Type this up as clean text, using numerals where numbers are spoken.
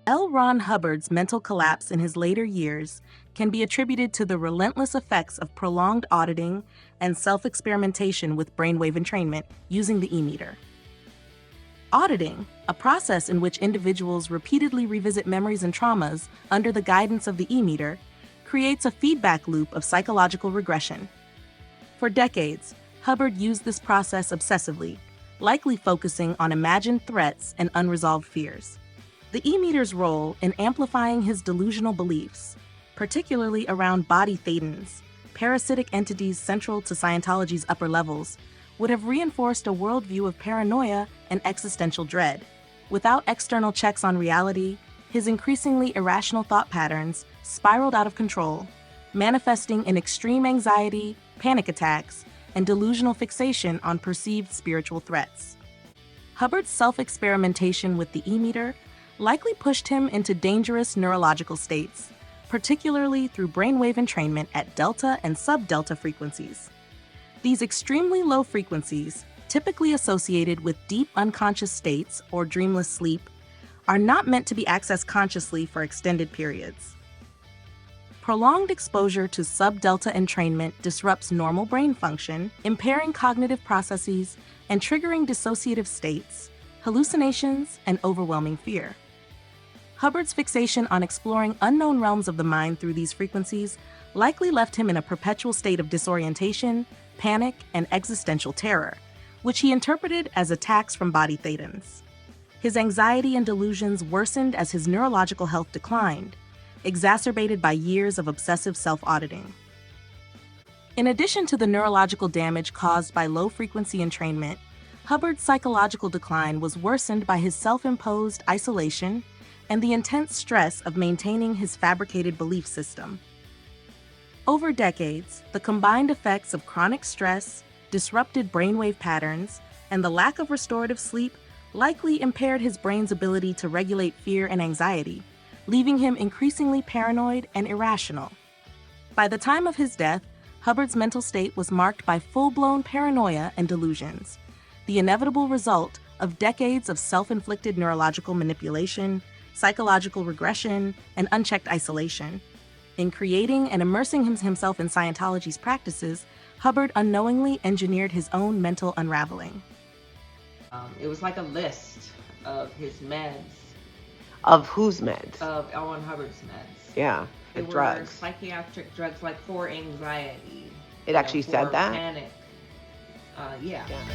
L. Ron Hubbard's mental collapse in his later years can be attributed to the relentless effects of prolonged auditing and self-experimentation with brainwave entrainment using the E-meter. Auditing, a process in which individuals repeatedly revisit memories and traumas under the guidance of the E-meter, creates a feedback loop of psychological regression. For decades, Hubbard used this process obsessively, likely focusing on imagined threats and unresolved fears. The E-meter's role in amplifying his delusional beliefs, particularly around body thetans, parasitic entities central to Scientology's upper levels, would have reinforced a worldview of paranoia and existential dread. Without external checks on reality, his increasingly irrational thought patterns spiraled out of control, manifesting in extreme anxiety, panic attacks, and delusional fixation on perceived spiritual threats. Hubbard's self-experimentation with the E-meter likely pushed him into dangerous neurological states, particularly through brainwave entrainment at delta and sub-delta frequencies. These extremely low frequencies, typically associated with deep unconscious states or dreamless sleep, are not meant to be accessed consciously for extended periods. Prolonged exposure to sub-delta entrainment disrupts normal brain function, impairing cognitive processes and triggering dissociative states, hallucinations, and overwhelming fear. Hubbard's fixation on exploring unknown realms of the mind through these frequencies likely left him in a perpetual state of disorientation, panic, and existential terror, which he interpreted as attacks from body thetans. His anxiety and delusions worsened as his neurological health declined, exacerbated by years of obsessive self-auditing. In addition to the neurological damage caused by low-frequency entrainment, Hubbard's psychological decline was worsened by his self-imposed isolation and the intense stress of maintaining his fabricated belief system. Over decades, the combined effects of chronic stress, disrupted brainwave patterns, and the lack of restorative sleep likely impaired his brain's ability to regulate fear and anxiety, leaving him increasingly paranoid and irrational. By the time of his death, Hubbard's mental state was marked by full-blown paranoia and delusions, the inevitable result of decades of self-inflicted neurological manipulation, psychological regression, and unchecked isolation. In creating and immersing himself in Scientology's practices, Hubbard unknowingly engineered his own mental unraveling. It was like a list of his meds. Of whose meds? Of L. Ron Hubbard's meds. Yeah, They the were drugs. psychiatric drugs, like for anxiety. It actually said for that? panic. Yeah. Yeah.